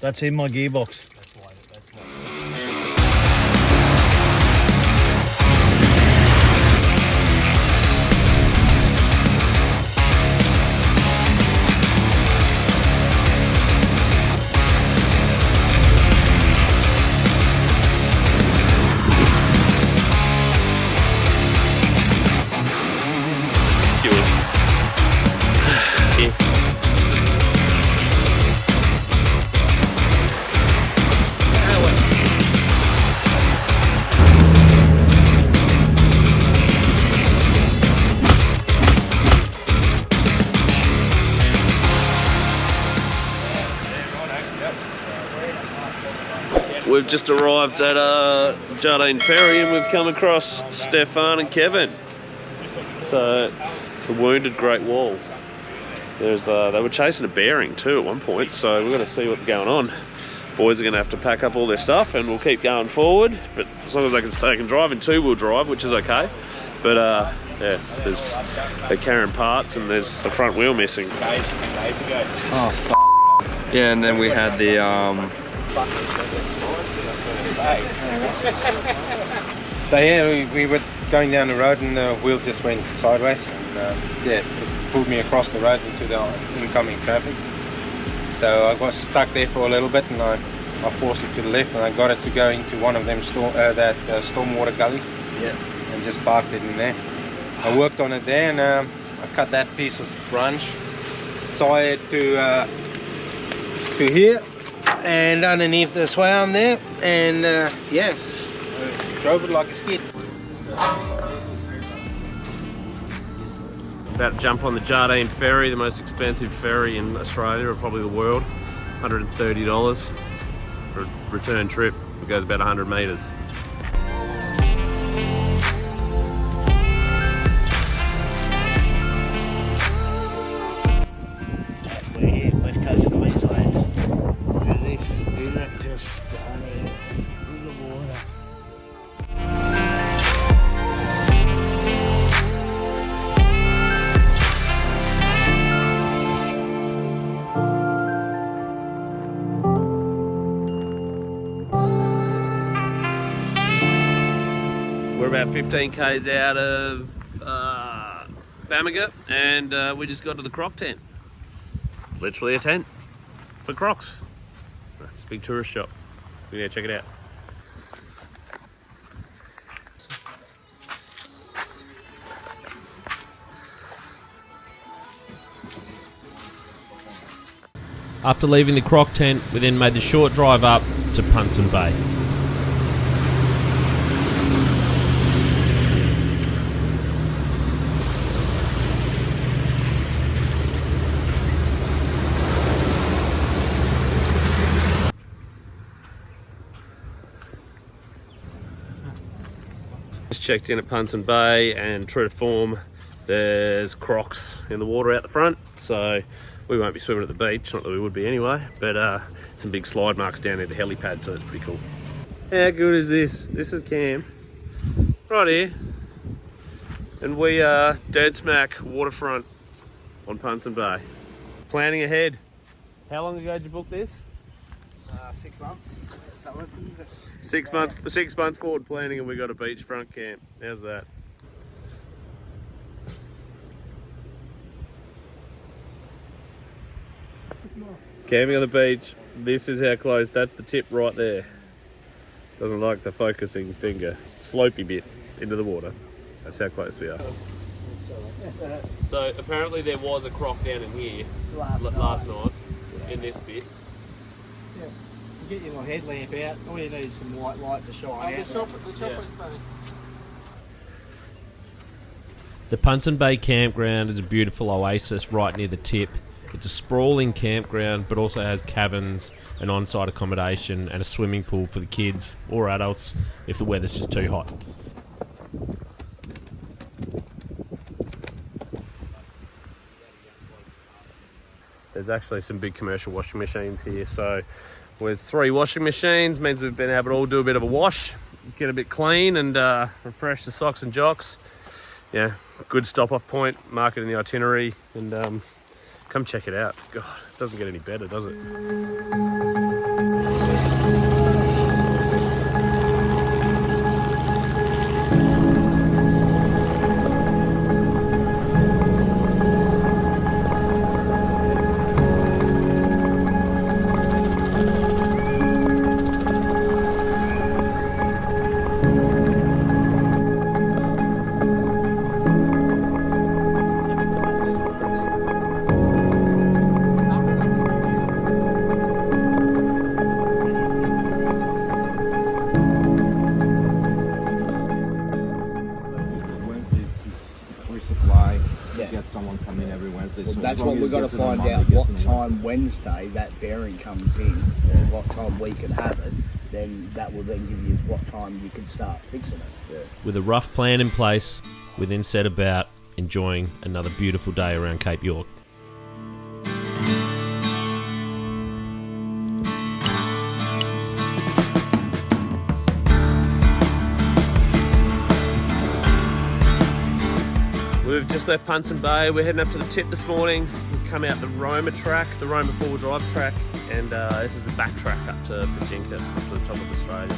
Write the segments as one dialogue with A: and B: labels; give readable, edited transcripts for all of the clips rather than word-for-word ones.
A: That's in my gearbox.
B: We've just arrived at Jardine Ferry and we've come across Stefan and Kevin. So, the wounded great wall. They were chasing a bearing too at one point, so we're going to see what's going on. Boys are going to have to pack up all their stuff and we'll keep going forward. But as long as they can drive in two-wheel drive, which is okay. But yeah, they're carrying parts and there's the front wheel missing.
C: Oh, yeah, and then we had the
D: So yeah, we were going down the road and the wheel just went sideways and yeah, it pulled me across the road into the incoming traffic. So I got stuck there for a little bit and I forced it to the left and I got it to go into one of them stormwater gullies.
A: Yeah.
D: And just parked it in there. I worked on it there and I cut that piece of branch, tie it to here and underneath the sway arm there, and yeah, I drove it like a skid.
B: About to jump on the Jardine Ferry, the most expensive ferry in Australia or probably the world. $130 for a return trip. It goes about 100 metres.
A: We're here, West Coast of Queensland. Look at this, isn't it just stunning? Look at the water.
B: We're about 15 k's out of Bamaga and we just got to the Croc tent. Literally a tent for Crocs. It's a big tourist shop. Yeah, check it out. After leaving the Croc tent, we then made the short drive up to Punsand Bay. Just checked in at Punsand Bay and true to form, there's crocs in the water out the front, so we won't be swimming at the beach, not that we would be anyway, but some big slide marks down near the helipad, so it's pretty cool. How good is this? This is Cam, right here, and we are dead smack waterfront on Punsand Bay. Planning ahead. How long ago did you book this?
A: 6 months.
B: 6 months forward planning and we got a beachfront camp. How's that? Camping on the beach. This is how close. That's the tip right there. Doesn't like the focusing finger. Slopey bit into the water. That's how close we are. So apparently there was a croc down in here last night in this bit.
A: Yeah. Get your little headlamp out. All you need is some white light to shine out. The chopper's thing.
B: The Punsand Bay campground is a beautiful oasis right near the tip. It's a sprawling campground, but also has cabins and on-site accommodation and a swimming pool for the kids or adults if the weather's just too hot. There's actually some big commercial washing machines here, so with 3 washing machines means we've been able to all do a bit of a wash, get a bit clean and refresh the socks and jocks. Yeah, good stop-off point, mark it in the itinerary, and come check it out. God, it doesn't get any better, does it?
A: we've got to find out what time Wednesday that bearing comes in, and what time we can have it. Then that will then give you what time you can start fixing it. Yeah.
B: With a rough plan in place, we then set about enjoying another beautiful day around Cape York. We've just left Punsand Bay. We're heading up to the tip this morning. We've come out the Roma track, the Roma four-wheel drive track, and this is the back track up to Pajinka, up to the top of Australia.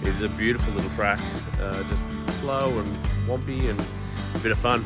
B: It is a beautiful little track, just slow and wompy and a bit of fun.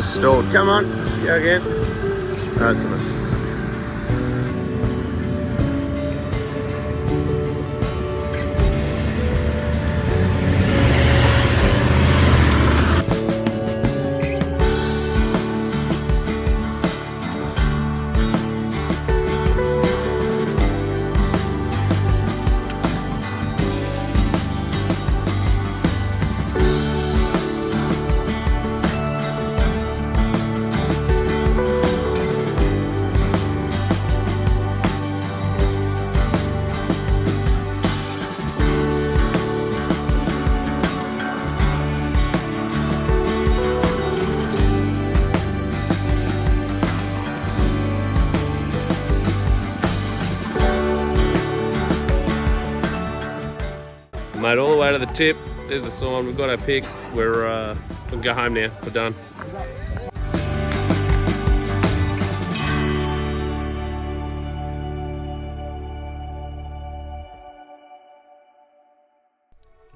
B: Stalled. Come on, go again. That's enough. Made all the way to the tip. There's the sign. We've got our pick. We can go home now. We're done.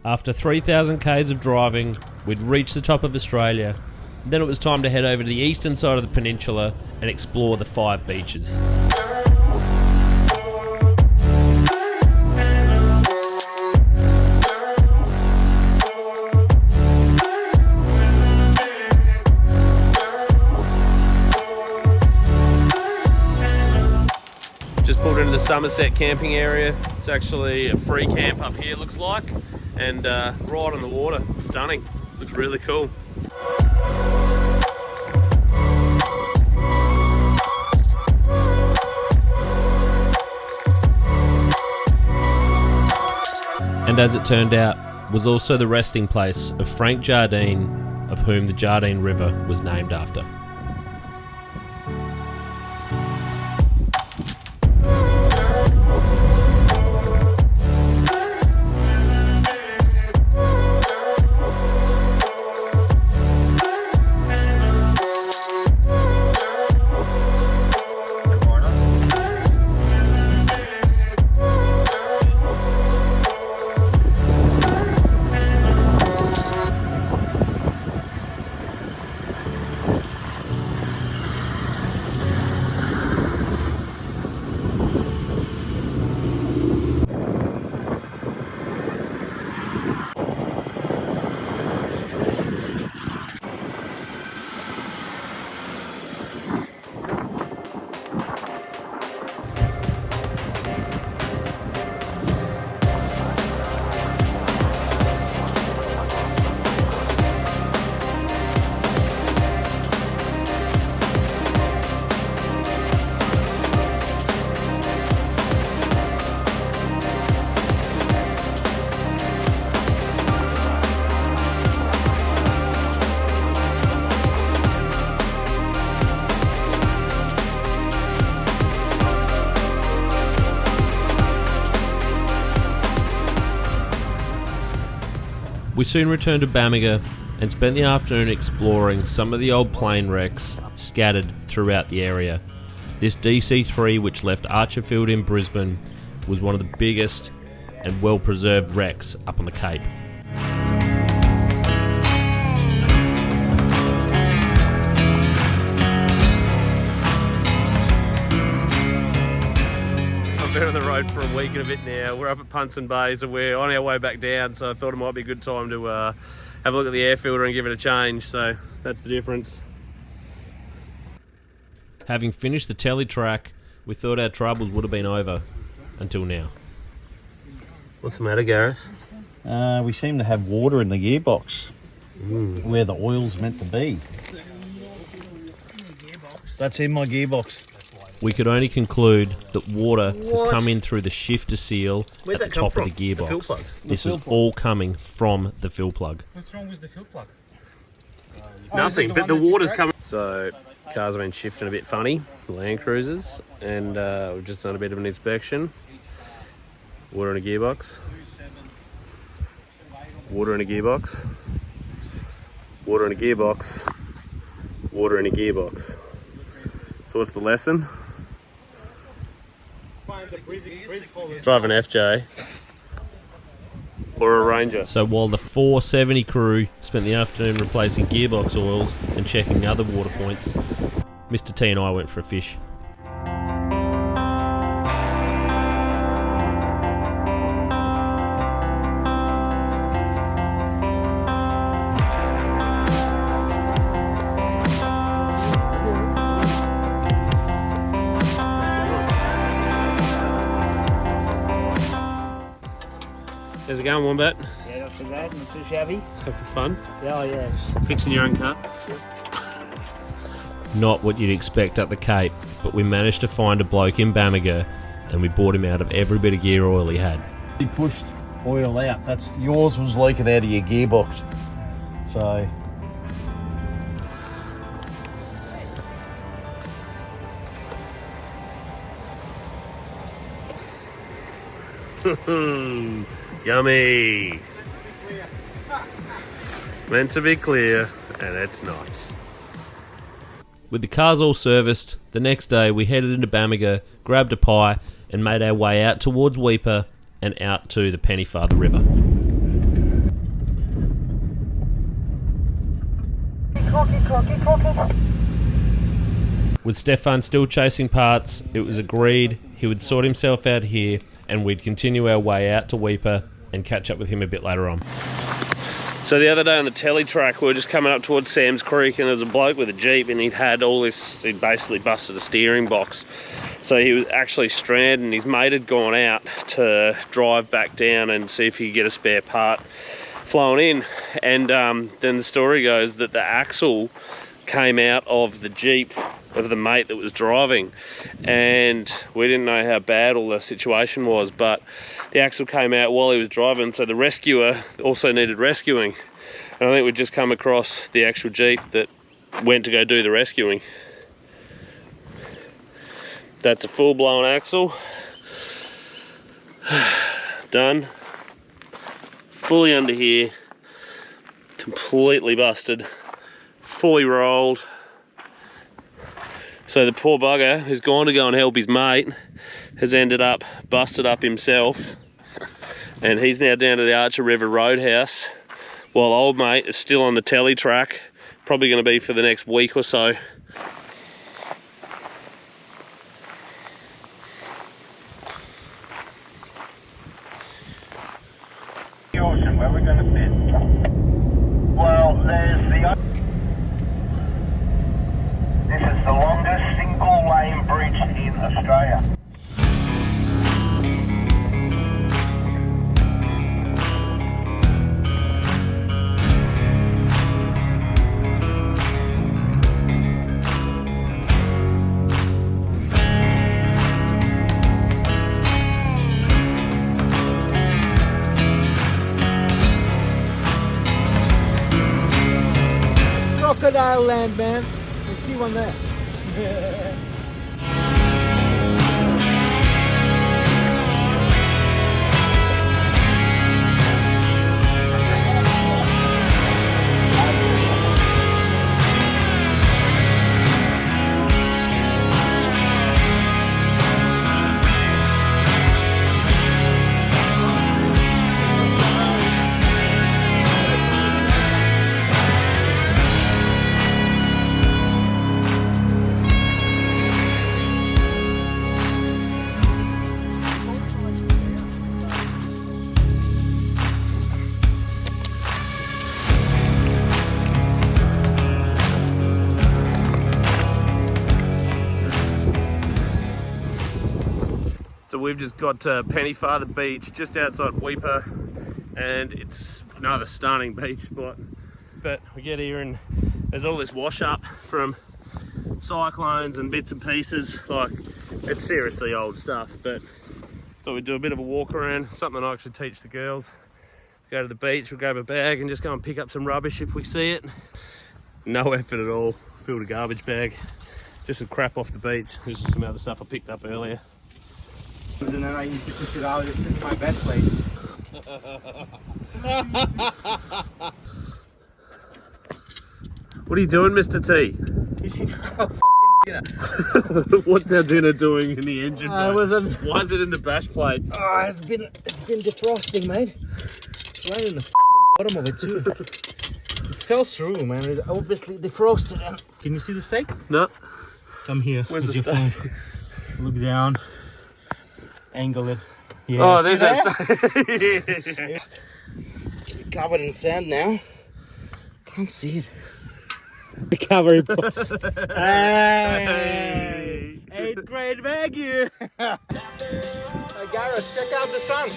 B: After 3,000 k's of driving, we'd reached the top of Australia. Then it was time to head over to the eastern side of the peninsula and explore the 5 beaches. Pulled into the Somerset camping area. It's actually a free camp up here, looks like, and right on the water. Stunning. Looks really cool. And as it turned out, was also the resting place of Frank Jardines, of whom the Jardine River was named after. We soon returned to Bamaga and spent the afternoon exploring some of the old plane wrecks scattered throughout the area. This DC-3, which left Archerfield in Brisbane, was one of the biggest and well-preserved wrecks up on the Cape. been on the road for a week and a bit now. We're up at Punsand Bay, so we're on our way back down, so I thought it might be a good time to have a look at the air filter and give it a change, so that's the difference. Having finished the telly track, we thought our troubles would have been over until now. What's the matter, Gareth?
E: We seem to have water in the gearbox where the oil's meant to be. That's in my gearbox.
B: We could only conclude that water has come in through the shifter seal at the top of the gearbox. The fill plug? This is all coming from the fill plug.
D: What's wrong with the fill plug?
B: Nothing, but the water's coming. So, cars have been shifting a bit funny, LandCruisers, and we've just done a bit of an inspection. Water in a gearbox. Water in a gearbox. Water in a gearbox. Water in a gearbox. So what's the lesson? Drive an FJ or a Ranger. So while the 470 crew spent the afternoon replacing gearbox oils and checking other water points, Mr. T and I went for a fish. How's it going, Wombat?
A: Yeah, not too bad, not too shabby.
B: Having fun?
A: Yeah, yeah.
B: Fixing your own car? Not what you'd expect at the Cape, but we managed to find a bloke in Bamaga and we bought him out of every bit of gear oil he had.
E: He pushed oil out. That's yours was leaking out of your gearbox. So
B: Yummy! Meant to be clear, and it's not. With the cars all serviced, the next day we headed into Bamaga, grabbed a pie, and made our way out towards Weipa and out to the Pennefarther River. With Stefan still chasing parts, it was agreed he would sort himself out here and we'd continue our way out to Weipa and catch up with him a bit later on. So the other day on the telly track, we were just coming up towards Sam's Creek and there was a bloke with a Jeep and he'd basically busted a steering box. So he was actually stranded and his mate had gone out to drive back down and see if he could get a spare part flown in. And then the story goes that the axle came out of the Jeep of the mate that was driving, and we didn't know how bad all the situation was, but the axle came out while he was driving, so the rescuer also needed rescuing. And I think we'd just come across the actual Jeep that went to go do the rescuing. That's a full-blown axle. Done. Fully under here. Completely busted. Fully rolled. So the poor bugger who's gone to go and help his mate has ended up busted up himself, and he's now down to the Archer River Roadhouse while old mate is still on the telly track, probably going to be for the next week or so.
F: The ocean, where we're going to fit? Well, there's the... This is the longest single-lane bridge in Australia.
A: Crocodile land, man. You see one there.
B: So we've just got to Pennefarther Beach, just outside Weipa, and it's another stunning beach spot. But we get here and there's all this wash up from cyclones and bits and pieces. Like, it's seriously old stuff, but thought we'd do a bit of a walk around, something I actually teach the girls. Go to the beach, we'll grab a bag and just go and pick up some rubbish if we see it. No effort at all, filled a garbage bag. Just some crap off the beach. This is some other stuff I picked up earlier.
D: And then I used to push it out into my bed plate.
B: What are you doing, Mr. T?
A: Dinner.
B: What's our dinner doing in the engine?
A: Why
B: is it in the bash plate?
A: Oh, it's been defrosting, mate. It's right in the bottom of it too. It fell through, man. It obviously defrosted. And can you see the steak?
B: No.
A: Come here.
B: Where's the
A: your
B: steak?
A: phone. Look down. Angle it. Yeah,
B: Oh, there's
A: that
B: that steak.
A: Covered in sand now. Can't see it. Recovery. Hey! 8th grade Maggie! Hey Gareth, check out the sun!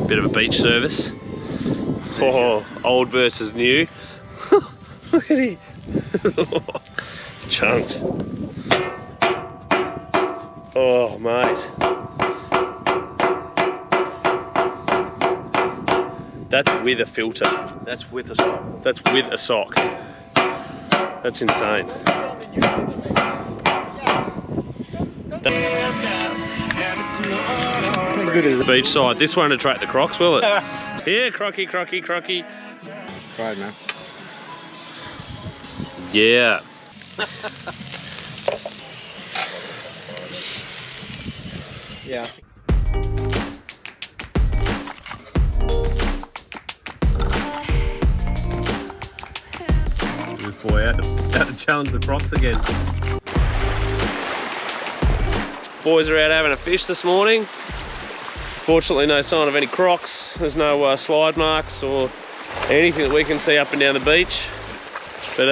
B: Bit of a beach service. Oh, old versus new. Look at him. Chunked. Oh, mate. That's with a filter.
E: That's with a sock.
B: That's with a sock. That's insane. How good is the beach side? This won't attract the crocs, will it? Yeah, crocky, crocky, crocky.
D: Try it, man.
B: Yeah.
D: Yeah.
B: This boy out to challenge the crocs again. Boys are out having a fish this morning. Fortunately, no sign of any crocs. There's no slide marks or anything that we can see up and down the beach. But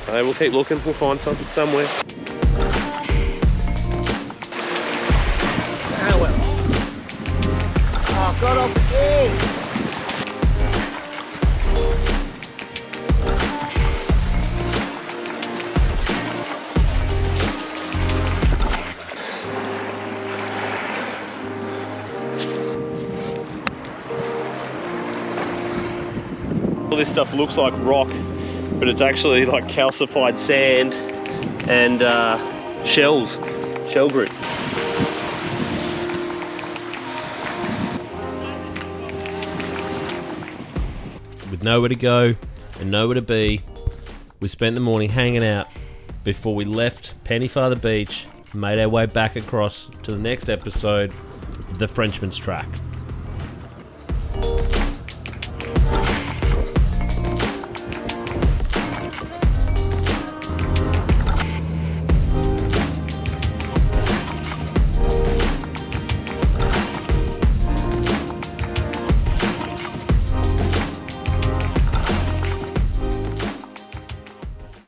B: hey, we'll keep looking. We'll find something somewhere.
A: Ah, well. Oh, got off the egg!
B: All this stuff looks like rock, but it's actually like calcified sand and shells, shell grit. With nowhere to go and nowhere to be, we spent the morning hanging out before we left Pennefarther Beach and made our way back across to the next episode of The Frenchman's Track.